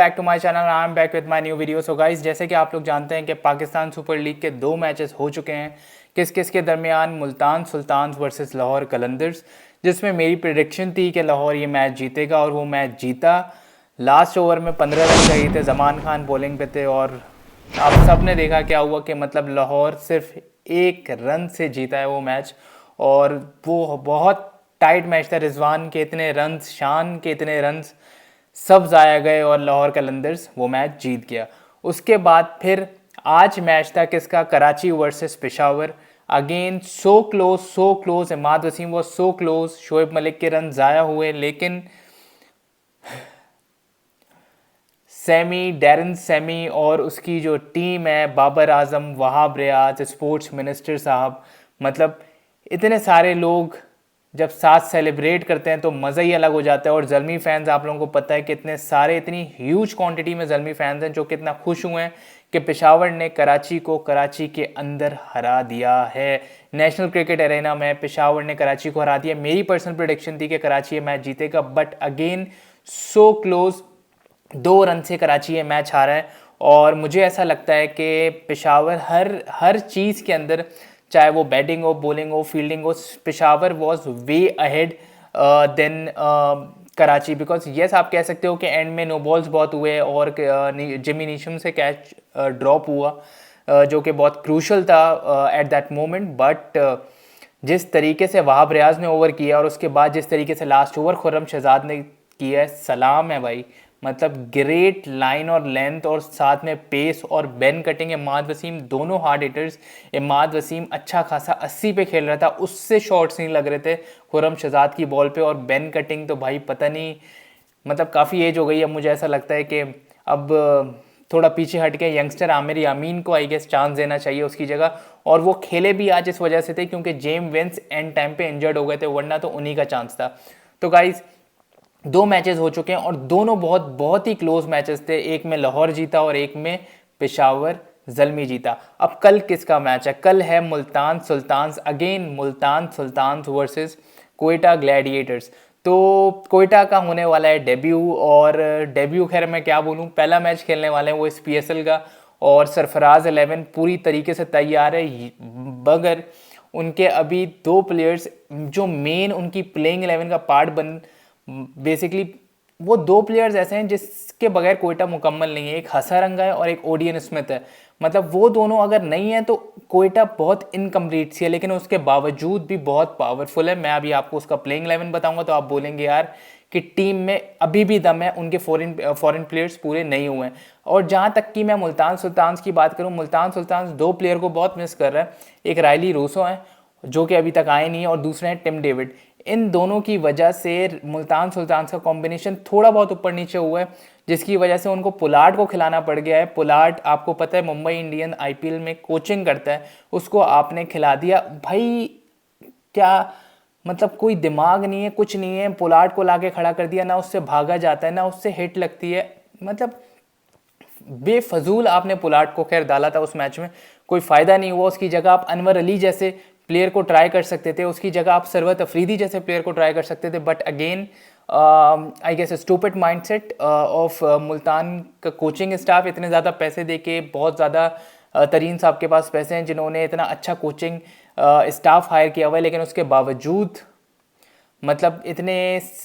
Back to my channel. I am back with my new video. So guys, जैसे कि आप लोग जानते हैं कि पाकिस्तान सुपर लीग के 2 मैचेस हो चुके हैं किस किस के दरमियान, मुल्तान सुल्तान्स वर्सेस लाहौर कलंदर्स, जिसमें मेरी प्रेडिक्शन थी कि लाहौर ये मैच जीतेगा और वो मैच जीता। लास्ट ओवर में 15 रन चाहिए थे, जमान खान बॉलिंग पे थे और आप सब ने देखा क्या हुआ कि मतलब लाहौर सिर्फ 1 रन से जीता है वो मैच। और वो बहुत टाइट मैच था। रिजवान के इतने रन्स, शान के इतने रन्स सब ज़ाया गए और लाहौर कलंदर्स वो मैच जीत गया। उसके बाद फिर आज मैच था किसका, Karachi versus Peshawar. Again so close, Imad Wasim वो सो क्लोज, शोएब मलिक के रन ज़ाया हुए, लेकिन डैरन सेमी और उसकी जो टीम है, बाबर आजम, वहाब रियाज, स्पोर्ट्स मिनिस्टर साहब, मतलब इतने सारे लोग जब साथ सेलिब्रेट करते हैं तो मज़ा ही अलग हो जाता है। और ज़ल्मी फैंस, आप लोगों को पता है कि इतने सारे, इतनी ह्यूज क्वांटिटी में ज़ल्मी फैंस हैं जो कि इतना खुश हुए हैं कि पेशावर ने कराची को कराची के अंदर हरा दिया है। नेशनल क्रिकेट एरेना में पेशावर ने कराची को हरा दिया। मेरी पर्सनल प्रेडिक्शन थी कि कराची ये मैच जीतेगा, but again so close, 2 run से कराची ये मैच हारा है। और मुझे ऐसा लगता है कि पेशावर हर हर चीज़ के अंदर, चाहे वो बैटिंग हो, बॉलिंग हो, फील्डिंग हो, Peshawar was way ahead than Karachi. Because yes, आप कह सकते हो कि एंड में नो बॉल्स बहुत हुए और जिमी नीशम से कैच ड्रॉप हुआ, जो कि बहुत क्रूशल था एट दैट मोमेंट। बट जिस तरीके से वहाब रियाज ने ओवर किया और उसके बाद जिस तरीके से लास्ट ओवर खुर्रम शहजाद ने किया है, सलाम है भाई। मतलब ग्रेट लाइन और लेंथ और साथ में पेस और बैन कटिंग। इमाद वसीम दोनों हार्ड हिटर्स, इमाद वसीम अच्छा खासा 80 पे खेल रहा था, उससे शॉट्स नहीं लग रहे थे खुर्रम शहजाद की बॉल पे। और बैन कटिंग तो भाई पता नहीं, मतलब काफ़ी एज हो गई है। मुझे ऐसा लगता है कि अब थोड़ा पीछे हट के यंगस्टर आमिर यामीन को आई गेस चांस देना चाहिए उसकी जगह। और वो खेले भी आज इस वजह से थे क्योंकि जेम वेंस एंड टाइम पे इंजर्ड हो गए थे, वरना तो उन्हीं का चांस था। तो गाइज, 2 मैचेस हो चुके हैं और दोनों बहुत बहुत ही क्लोज मैचेस थे। एक में लाहौर जीता और एक में पेशावर ज़ल्मी जीता। अब कल किसका मैच है? कल है Multan Sultans, again Multan Sultans versus Quetta Gladiators. तो कोयटा का होने वाला है डेब्यू, और डेब्यू खैर मैं क्या बोलूँ, पहला मैच खेलने वाले हैं वो इस PSL का। और सरफराज 11 पूरी तरीके से तैयार है, मगर उनके अभी 2 प्लेयर्स जो मेन उनकी प्लेइंग 11 का पार्ट बन, बेसिकली वो 2 प्लेयर्स ऐसे हैं जिसके बगैर कोयटा मुकम्मल नहीं है। एक हसारंगा है और एक ओडियन स्मिथ है। मतलब वो दोनों अगर नहीं है तो कोयटा बहुत इनकम्प्लीट सी है, लेकिन उसके बावजूद भी बहुत पावरफुल है। मैं अभी आपको उसका प्लेइंग 11 बताऊंगा तो आप बोलेंगे यार कि टीम में अभी भी दम है, उनके फॉरेन प्लेयर्स पूरे नहीं हुए हैं। और जहाँ तक कि मैं मुल्तान सुल्तान्स की बात करूँ, मुल्तान सुल्तान्स 2 प्लेयर को बहुत मिस कर रहा है। एक रायली रूसो है जो कि अभी तक आए नहीं है, और दूसरे हैं टिम डेविड। इन दोनों की वजह से मुल्तान सुल्तान्स का कॉम्बिनेशन थोड़ा बहुत ऊपर नीचे हुआ है, जिसकी वजह से उनको पुलार्ड को खिलाना पड़ गया है। पुलार्ड आपको पता है मुंबई इंडियन IPL में कोचिंग करता है, उसको आपने खिला दिया भाई। क्या मतलब, कोई दिमाग नहीं है, कुछ नहीं है, पुलार्ड को लाके खड़ा कर दिया, ना उससे भागा जाता है ना उससे हिट लगती है। मतलब बेफजूल आपने पुलार्ड को खैर डाला था उस मैच में, कोई फ़ायदा नहीं हुआ। उसकी जगह आप अनवर अली जैसे प्लेयर को ट्राई कर सकते थे, उसकी जगह आप सरवत अफरीदी जैसे प्लेयर को ट्राई कर सकते थे। But again I guess stupid mindset of Multan का कोचिंग स्टाफ। इतने ज़्यादा पैसे दे के, बहुत ज़्यादा तरीन साहब के पास पैसे हैं जिन्होंने इतना अच्छा कोचिंग स्टाफ हायर किया हुआ है, लेकिन उसके बावजूद मतलब इतने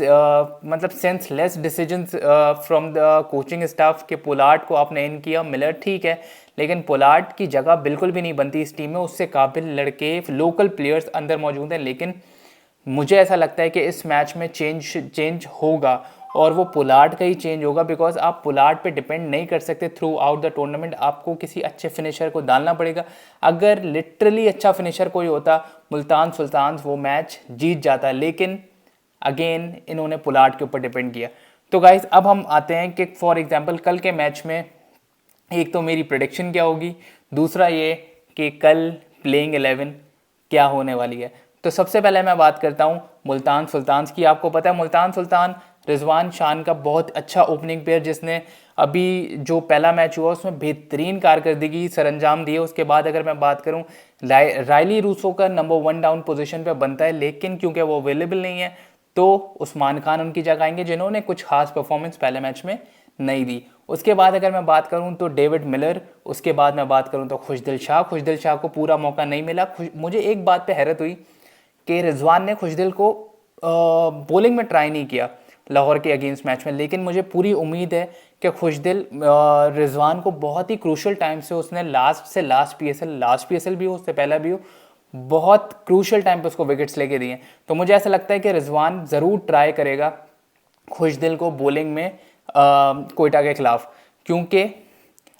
मतलब senseless decisions from the coaching staff के पोलार्ड को आपने इन किया। मिलर ठीक है, लेकिन पोलार्ड की जगह बिल्कुल भी नहीं बनती इस टीम में। उससे काबिल लड़के, लोकल प्लेयर्स अंदर मौजूद हैं, लेकिन मुझे ऐसा लगता है कि इस मैच में चेंज होगा और वो पोलार्ड का ही चेंज होगा। बिकॉज आप पोलार्ड पे डिपेंड नहीं कर सकते थ्रू आउट द टूर्नामेंट, आपको किसी अच्छे फिनिशर को डालना पड़ेगा। अगर लिटरली अच्छा फिनिशर कोई होता, मुल्तान सुल्तान्स वो मैच जीत जाता, लेकिन अगेन इन्होंने पोलार्ड के ऊपर डिपेंड किया। तो गाइस, अब हम आते हैं कि फॉर एग्जांपल कल के मैच में एक तो मेरी प्रेडिक्शन क्या होगी, दूसरा ये कि कल प्लेइंग 11 क्या होने वाली है। तो सबसे पहले मैं बात करता हूँ मुल्तान सुल्तान्स की। आपको पता है मुल्तान सुल्तान रिजवान शान का बहुत अच्छा ओपनिंग प्लेयर, जिसने अभी जो पहला मैच हुआ उसमें बेहतरीन कारकर्दगी सरंजाम दी है। उसके बाद अगर मैं बात करूँ, रायली रूसो का नंबर 1 डाउन पोजीशन पे बनता है, लेकिन क्योंकि वो अवेलेबल नहीं है तो उस्मान खान उनकी जगह आएंगे, जिन्होंने कुछ खास परफॉर्मेंस पहले मैच में नहीं दी। उसके बाद अगर मैं बात करूं तो डेविड मिलर, उसके बाद मैं बात करूं तो खुशदिल शाह को पूरा मौका नहीं मिला। मुझे एक बात पे हैरत हुई कि रिजवान ने खुशदिल को बॉलिंग में ट्राई नहीं किया लाहौर के अगेंस्ट मैच में, लेकिन मुझे पूरी उम्मीद है कि खुशदिल रिजवान को बहुत ही क्रूशल टाइम से उसने लास्ट पीएसएल भी हो, उससे पहला भी हो, बहुत क्रूशल टाइम पे उसको विकेट्स लेके दिए। तो मुझे ऐसा लगता है कि रिजवान ज़रूर ट्राई करेगा खुशदिल को बॉलिंग में कोयटा के खिलाफ, क्योंकि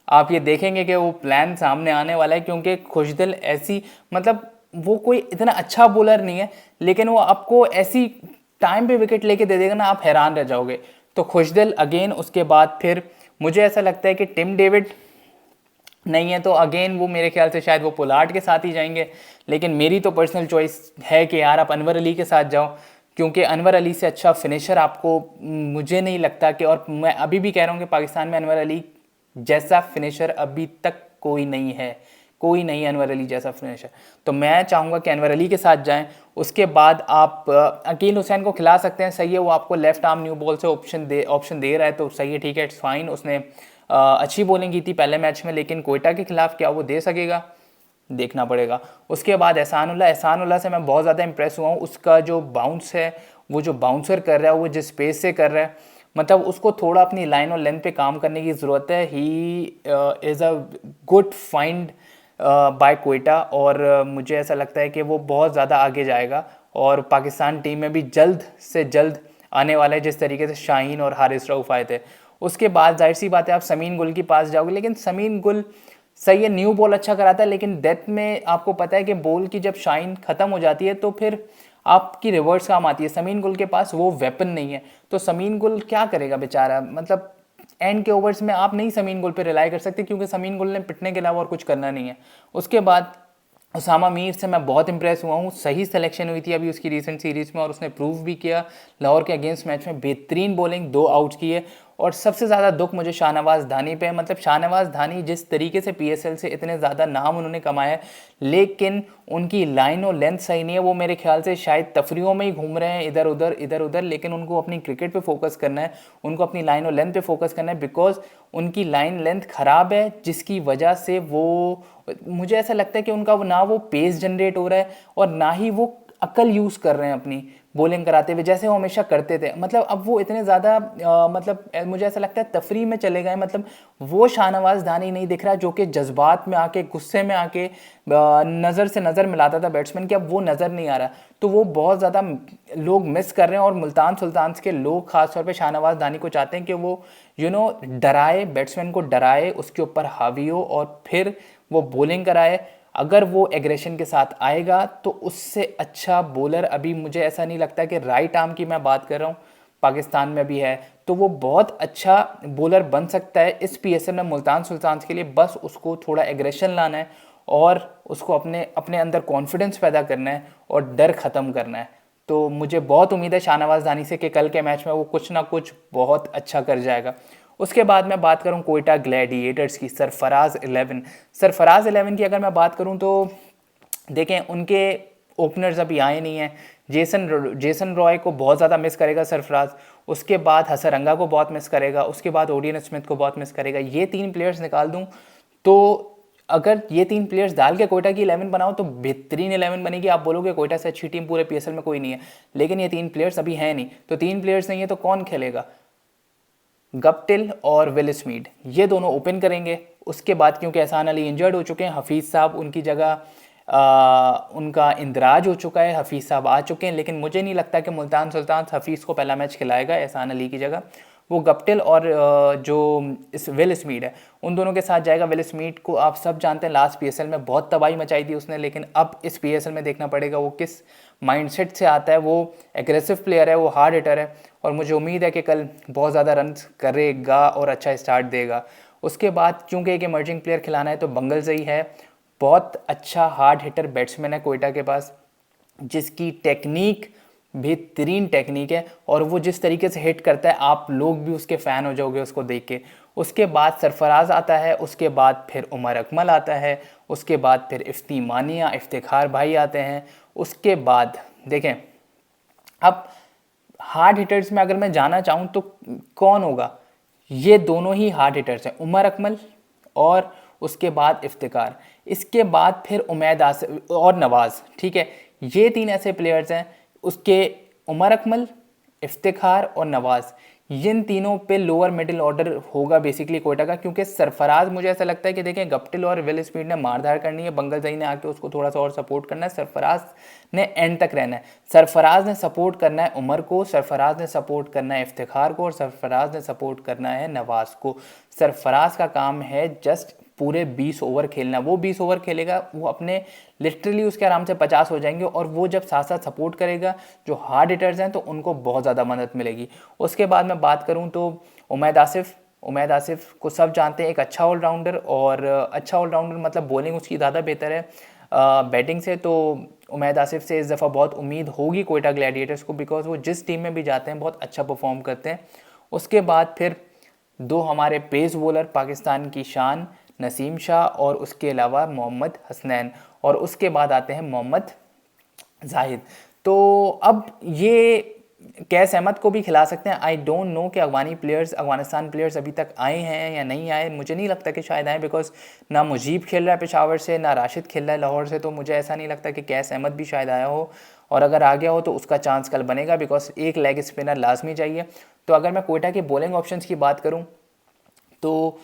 आप ये देखेंगे कि वो प्लान सामने आने वाला है। क्योंकि खुशदिल ऐसी, मतलब वो कोई इतना अच्छा बॉलर नहीं है, लेकिन वो आपको ऐसी टाइम पे विकेट लेके दे देगा ना, आप हैरान रह जाओगे। तो खुशदिल अगेन, उसके बाद फिर मुझे ऐसा लगता है कि टिम डेविड नहीं है तो अगेन वो मेरे ख्याल से शायद वो पोलार्ड के साथ ही जाएंगे। लेकिन मेरी तो पर्सनल चॉइस है कि यार आप अनवर अली के साथ जाओ, क्योंकि अनवर अली से अच्छा फिनिशर आपको मुझे नहीं लगता कि, और मैं अभी भी कह रहा हूँ कि पाकिस्तान में अनवर अली जैसा फिनिशर अभी तक कोई नहीं है, कोई नहीं अनवर अली जैसा फिनिशर। तो मैं चाहूँगा कि अनवर अली के साथ जाएं। उसके बाद आप अकील हुसैन को खिला सकते हैं, सही है, वो आपको लेफ्ट आर्म न्यू बॉल से ऑप्शन दे रहा है तो सही है, ठीक है, इट्स फाइन। उसने अच्छी बॉलिंग की थी पहले मैच में, लेकिन कोयटा के खिलाफ क्या वो दे सकेगा, देखना पड़ेगा। उसके बाद एहसानुल्लाह से मैं बहुत ज़्यादा इंप्रेस हुआ हूँ। उसका जो बाउंस है, वो जो बाउंसर कर रहा है, वो जिस स्पेस से कर रहा है, मतलब उसको थोड़ा अपनी लाइन और लेंथ पे काम करने की ज़रूरत है। He is a good find by Quetta, और मुझे ऐसा लगता है कि वो बहुत ज़्यादा आगे जाएगा और पाकिस्तान टीम में भी जल्द से जल्द आने वाला है, जिस तरीके से शाहीन और हारिस रऊफ़ आए थे। उसके बाद जाहिर सी बात है आप समीन गुल के पास जाओगे, लेकिन समीन गुल सही है, न्यू बॉल अच्छा कराता है, लेकिन डेथ में आपको पता है कि बॉल की जब शाइन ख़त्म हो जाती है तो फिर आपकी रिवर्स काम आती है। समीन गुल के पास वो वेपन नहीं है, तो समीन गुल क्या करेगा बेचारा, मतलब एंड के ओवर्स में आप नहीं समीन गुल पे रिलाई कर सकते, क्योंकि समीन गुल ने पिटने के अलावा और कुछ करना नहीं है। उसके बाद उसामा मीर से मैं बहुत इंप्रेस हुआ हूँ, सही सिलेक्शन हुई थी अभी उसकी रीसेंट सीरीज़ में, और उसने प्रूव भी किया लाहौर के अगेंस्ट मैच में, बेहतरीन बॉलिंग, 2 आउट्स किए। और सबसे ज़्यादा दुख मुझे शाहनवाज़ धानी पे है, मतलब शाहनवाज़ धानी जिस तरीके से पीएसएल से इतने ज़्यादा नाम उन्होंने कमाया है, लेकिन उनकी लाइन और लेंथ सही नहीं है। वो मेरे ख्याल से शायद तफरीहों में ही घूम रहे हैं इधर उधर, लेकिन उनको अपनी क्रिकेट पे फोकस करना है, उनको अपनी लाइन और लेंथ पे फोकस करना है, बिकॉज उनकी लाइन लेंथ ख़राब है, जिसकी वजह से वो, मुझे ऐसा लगता है कि उनका ना वो पेस जनरेट हो रहा है और ना ही वो अकल यूज़ कर रहे हैं अपनी बॉलिंग कराते हुए, जैसे वो हमेशा करते थे। मतलब अब वो इतने ज़्यादा मतलब मुझे ऐसा लगता है तफरी में चले गए, मतलब वो शाहनवाज़ धानी नहीं दिख रहा जो कि जज्बात में आके, गुस्से में आके नज़र से नज़र मिलाता था बैट्समैन की, अब वो नज़र नहीं आ रहा। तो वो बहुत ज़्यादा लोग मिस कर रहे हैं, और मुल्तान सुल्तान्स के लोग खासतौर पे शाहनवाज़ धानी को चाहते हैं कि वो डराए, बैट्समैन को डराए, उसके ऊपर हावी हो और फिर वो बॉलिंग कराए। अगर वो एग्रेशन के साथ आएगा तो उससे अच्छा बॉलर अभी मुझे ऐसा नहीं लगता कि राइट आर्म की मैं बात कर रहा हूँ, पाकिस्तान में भी है, तो वो बहुत अच्छा बॉलर बन सकता है इस पीएसएल में मुल्तान सुल्तान्स के लिए। बस उसको थोड़ा एग्रेशन लाना है और उसको अपने अपने अंदर कॉन्फिडेंस पैदा करना है और डर ख़त्म करना है। तो मुझे बहुत उम्मीद है शाहनवाज़ धानी से कि कल के मैच में वो कुछ ना कुछ बहुत अच्छा कर जाएगा। उसके बाद मैं बात करूं कोयटा ग्लैडिएटर्स की, सरफराज 11 की अगर मैं बात करूं तो देखें उनके ओपनर्स अभी आए नहीं हैं। जेसन रॉय को बहुत ज़्यादा मिस करेगा सरफराज, उसके बाद हसरंगा को बहुत मिस करेगा, उसके बाद ओडियन स्मिथ को बहुत मिस करेगा। ये 3 प्लेयर्स निकाल दूं तो, अगर ये 3 प्लेयर्स डाल के कोयटा की 11 बनाओ तो बेहतरीन 11 बनेगी। आप बोलोगे कोयटा से अच्छी टीम पूरे पीएसएल में कोई नहीं है, लेकिन ये 3 प्लेयर्स अभी हैं नहीं, तो 3 प्लेयर्स नहीं है तो कौन खेलेगा? गप्टिल और विल स्मीड, ये दोनों ओपन करेंगे। उसके बाद क्योंकि एहसान अली इंजर्ड हो चुके हैं, हफीज़ साहब उनकी जगह, उनका इंदराज हो चुका है, हफीज़ साहब आ चुके हैं, लेकिन मुझे नहीं लगता कि मुल्तान सुल्तान हफीज़ को पहला मैच खिलाएगा एहसान अली की जगह। वो गप्टिल और जो इस विल स्मीड है उन दोनों के साथ जाएगा। विल स्मीड को आप सब जानते हैं, लास्ट पीएसएल में बहुत तबाही मचाई थी उसने, लेकिन अब इस पीएसएल में देखना पड़ेगा वो किस माइंडसेट से आता है। वो एग्रेसिव प्लेयर है, वो हार्ड हिटर है, और मुझे उम्मीद है कि कल बहुत ज़्यादा रन करेगा और अच्छा स्टार्ट देगा। उसके बाद क्योंकि एक इमर्जिंग प्लेयर खिलाना है तो बंगलजई है, बहुत अच्छा हार्ड हिटर बैट्समैन है कोयटा के पास, जिसकी टेक्निक बेहतरीन टेक्निक है, और वो जिस तरीके से हिट करता है आप लोग भी उसके फ़ैन हो जाओगे उसको देख के। उसके बाद सरफराज आता है, उसके बाद फिर उमर अकमल आता है, उसके बाद फिर इफ्ती मानिया, इफ्तिखार भाई आते हैं। उसके बाद देखें अब हार्ड हिटर्स में अगर मैं जाना चाहूँ तो कौन होगा, ये दोनों ही हार्ड हिटर्स हैं, उमर अकमल और उसके बाद इफ्तिकार, इसके बाद फिर उमैद आसिफ और नवाज़, ठीक है। ये 3 ऐसे प्लेयर्स हैं, उसके उमर अकमल, इफ्तिखार और नवाज़, इन तीनों पे लोअर मिडिल ऑर्डर होगा बेसिकली कोयटा का, क्योंकि सरफराज मुझे ऐसा लगता है कि देखें गप्टिल और विल स्पीड ने मारधार करनी है, बंगल जई ने आके उसको थोड़ा सा और सपोर्ट करना है, सरफराज ने एंड तक रहना है, सरफराज ने सपोर्ट करना है उमर को, सरफराज ने सपोर्ट करना है इफ्तिखार को और सरफराज ने सपोर्ट करना है नवाज़ को। सरफराज का काम है जस्ट पूरे 20 ओवर खेलना, वो 20 ओवर खेलेगा, वो अपने लिटरली उसके आराम से 50 हो जाएंगे, और वो जब साथ साथ सपोर्ट करेगा जो हार्ड हिटर्स हैं तो उनको बहुत ज़्यादा मदद मिलेगी। उसके बाद मैं बात करूं तो उमैद आसिफ को सब जानते हैं, एक अच्छा ऑलराउंडर, और अच्छा ऑलराउंडर मतलब बॉलिंग उसकी ज़्यादा बेहतर है बैटिंग से, तो उमैद आसिफ से इस दफ़ा बहुत उम्मीद होगी कोयटा ग्लैडिएटर्स को, बिकॉज वो जिस टीम में भी जाते हैं बहुत अच्छा परफॉर्म करते हैं। उसके बाद फिर 2 हमारे पेस बॉलर पाकिस्तान की शान नसीम शाह और उसके अलावा मोहम्मद हसनैन, और उसके बाद आते हैं मोहम्मद जाहिद। तो अब ये कैस अहमद को भी खिला सकते हैं। आई डोंट नो कि अफगानिस्तान प्लेयर्स अभी तक आए हैं या नहीं आए, मुझे नहीं लगता कि शायद आए, बिकॉज ना मुजीब खेल रहा है पेशावर से, ना राशिद खेल रहा है लाहौर से, तो मुझे ऐसा नहीं लगता कि कैस अहमद भी शायद आया हो, और अगर आ गया हो तो उसका चांस कल बनेगा, बिकॉज एक लेग स्पिनर लाजमी चाहिए। तो अगर मैं कोयटा के बॉलिंग ऑप्शंस की बात करूँ तो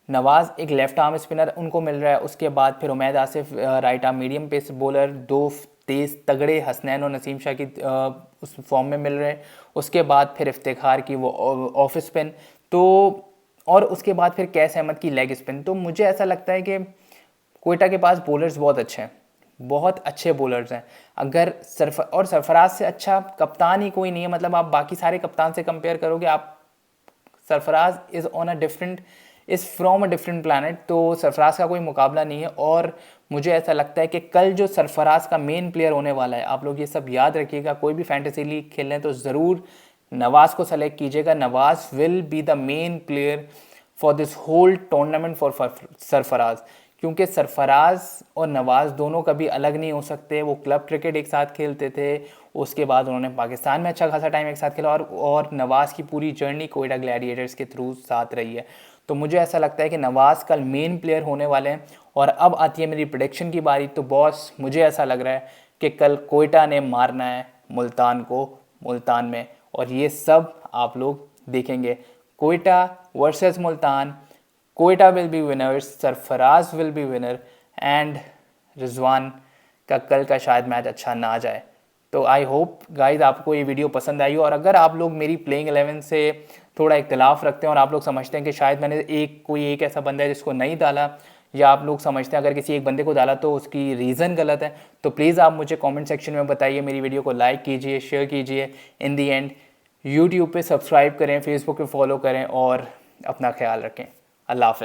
नवाज़ एक लेफ्ट आर्म स्पिनर उनको मिल रहा है, उसके बाद फिर Umaid Asif right arm medium pace bowler, 2 तेज़ तगड़े हसनैन और नसीम शाह की उस फॉर्म में मिल रहे हैं। उसके बाद फिर इफ्तिखार की वो ऑफ स्पिन, तो और उसके बाद फिर कैस अहमद की लेग स्पिन। तो मुझे ऐसा लगता है कि कोयटा के पास बॉलर्स बहुत अच्छे हैं, बहुत अच्छे बॉलर्स हैं। अगर सरफराज से अच्छा कप्तान ही कोई नहीं है, मतलब आप बाकी सारे कप्तान से कंपेयर करोगे, आप Sarfaraz is on a different from a different planet, तो सरफराज का कोई मुकाबला नहीं है। और मुझे ऐसा लगता है कि कल जो सरफराज का मेन प्लेयर होने वाला है, आप लोग ये सब याद रखिएगा, कोई भी फैंटेसी लीग खेल रहे हैं तो ज़रूर नवाज़ को सेलेक्ट कीजिएगा। Nawaz will be the main player for this whole tournament for Sarfaraz, क्योंकि सरफराज और नवाज़ दोनों कभी अलग नहीं हो सकते। वो क्लब क्रिकेट एक साथ खेलते थे, उसके बाद उन्होंने पाकिस्तान में अच्छा खासा टाइम एक साथ खेला, और नवाज़ की पूरी जर्नी कोयटा ग्लैडिएटर्स के थ्रू साथ रही है। तो मुझे ऐसा लगता है कि नवाज़ कल मेन प्लेयर होने वाले हैं। और अब आती है मेरी प्रेडिक्शन की बारी। तो बॉस, मुझे ऐसा लग रहा है कि कल कोयटा ने मारना है मुल्तान को मुल्तान में, और ये सब आप लोग देखेंगे। Quetta versus Multan, Quetta will be winners, Sarfaraz will be winner, and Rizwan का कल का शायद मैच अच्छा ना जाए। तो आई होप गाइज आपको ये वीडियो पसंद आई हो, और अगर आप लोग मेरी प्लेइंग 11 से थोड़ा इख्तलाफ रखते हैं और आप लोग समझते हैं कि शायद मैंने कोई एक ऐसा बंदा है जिसको नहीं डाला, या आप लोग समझते हैं अगर किसी एक बंदे को डाला तो उसकी रीज़न गलत है, तो प्लीज़ आप मुझे कमेंट सेक्शन में बताइए। मेरी वीडियो को लाइक कीजिए, शेयर कीजिए। इन दी एंड यूट्यूब पे सब्सक्राइब करें, फेसबुक पे फॉलो करें, और अपना ख्याल रखें। अल्लाह हाफ़िज़।